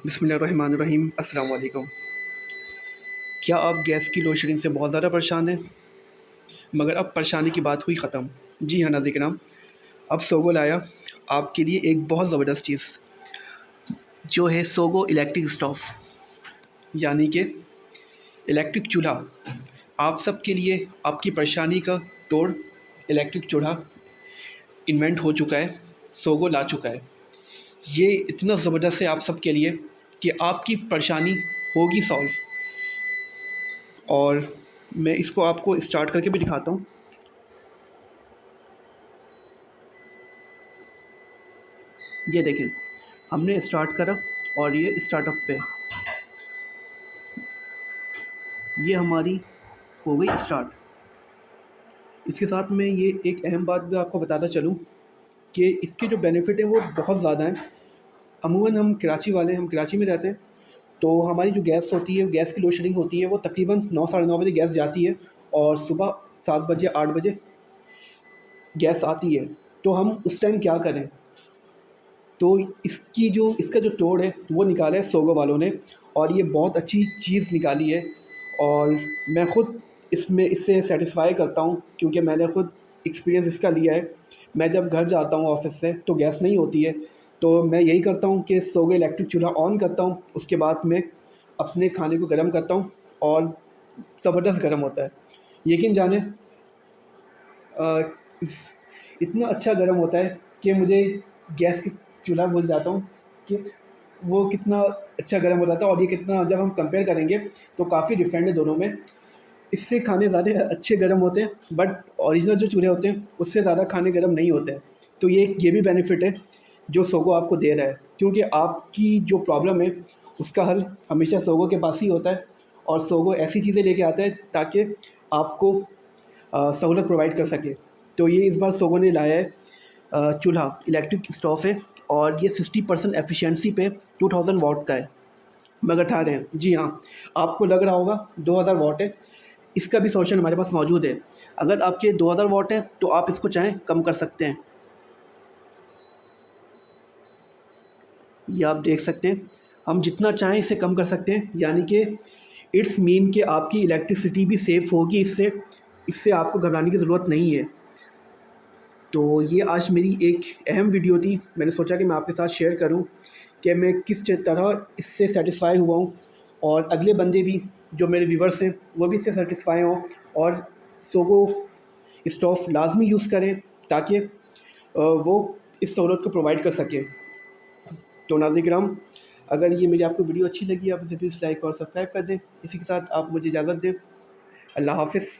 बिस्मिल्लाहिर्रहमानिर्रहीम। अस्सलाम वालेकुम। क्या आप गैस की लोड शेडिंग से बहुत ज़्यादा परेशान हैं? मगर अब परेशानी की बात हुई ख़त्म। जी हाँ नाज़रीन, अब सोगो लाया आपके लिए एक बहुत ज़बरदस्त चीज़, जो है सोगो इलेक्ट्रिक स्टोव, यानी कि इलेक्ट्रिक चूल्हा। आप सब के लिए आपकी परेशानी का तोड़ इलेक्ट्रिक चूल्हा इन्वेंट हो चुका है, सोगो ला चुका है। ये इतना ज़बरदस्त है आप सब के लिए कि आपकी परेशानी होगी सॉल्व। और मैं इसको आपको स्टार्ट करके भी दिखाता हूँ। ये देखें, हमने स्टार्ट करा और ये स्टार्टअप पे ये हमारी हो गई स्टार्ट। इसके साथ में ये एक अहम बात भी आपको बताता चलूँ कि इसके जो बेनिफिट हैं वो बहुत ज़्यादा हैं। अमूमन हम कराची में रहते हैं, तो हमारी जो गैस होती है, गैस की लोड शेडिंग होती है, वो तकरीबन 9 साढ़े 9 बजे गैस जाती है और सुबह 7 बजे 8 बजे गैस आती है। तो हम उस टाइम क्या करें? तो इसका जो तोड़ है वो निकाला है सोगो वालों ने, और ये बहुत अच्छी चीज़ निकाली है। और मैं ख़ुद इससे सेटिस्फाई करता हूँ, क्योंकि मैंने ख़ुद एक्सपीरियंस इसका लिया है। मैं जब घर जाता हूँ ऑफ़िस से तो गैस नहीं होती है, तो मैं यही करता हूँ कि सोगो इलेक्ट्रिक चूल्हा ऑन करता हूँ। उसके बाद में अपने खाने को गर्म करता हूँ और ज़बरदस्त गर्म होता है। यकीन जाने इतना अच्छा गर्म होता है कि मुझे गैस की चूल्हा भूल जाता हूँ कि वो कितना अच्छा गर्म हो जाता है। और ये कितना, जब हम कंपेयर करेंगे तो काफ़ी डिफरेंट है दोनों में। इससे खाने ज़्यादा अच्छे गर्म होते हैं, बट ओरिजिनल जो चूल्हे होते हैं उससे ज़्यादा खाने गर्म नहीं होते हैं। तो ये भी बेनिफिट है जो सोगो आपको दे रहा है, क्योंकि आपकी जो प्रॉब्लम है उसका हल हमेशा सोगो के पास ही होता है। और सोगो ऐसी चीज़ें लेके आता है ताकि आपको सहूलत प्रोवाइड कर सके। तो ये इस बार सोगो ने लाया है चूल्हा, इलेक्ट्रिक स्टोव है, और ये 60% एफिशिएंसी पे 2000 वाट का है, मगर ठा रहे हैं। जी हाँ, आपको लग रहा होगा 2000 वाट है। इसका भी सॉल्यूशन हमारे पास मौजूद है। अगर आपके 2000 वाट है तो आप इसको चाहें कम कर सकते हैं। ये आप देख सकते हैं, हम जितना चाहें इसे कम कर सकते हैं, यानी कि इट्स मीन कि आपकी इलेक्ट्रिसिटी भी सेफ़ होगी इससे। इससे आपको घबराने की ज़रूरत नहीं है। तो ये आज मेरी एक अहम वीडियो थी। मैंने सोचा कि मैं आपके साथ शेयर करूं कि मैं किस तरह इससे सेटिस्फाई हुआ हूं, और अगले बंदे भी, जो मेरे व्यूवर्स हैं, वो भी इससे सेटिस्फाई हों और सोगो स्टोव लाजमी यूज़ करें, ताकि वो इस सहूलत को प्रोवाइड कर सकें। तो नाज़रीन, अगर ये मेरी आपको वीडियो अच्छी लगी, आप इसे प्लीज़ लाइक और सब्सक्राइब कर दें। इसी के साथ आप मुझे इजाज़त दें। अल्लाह हाफ़िज़।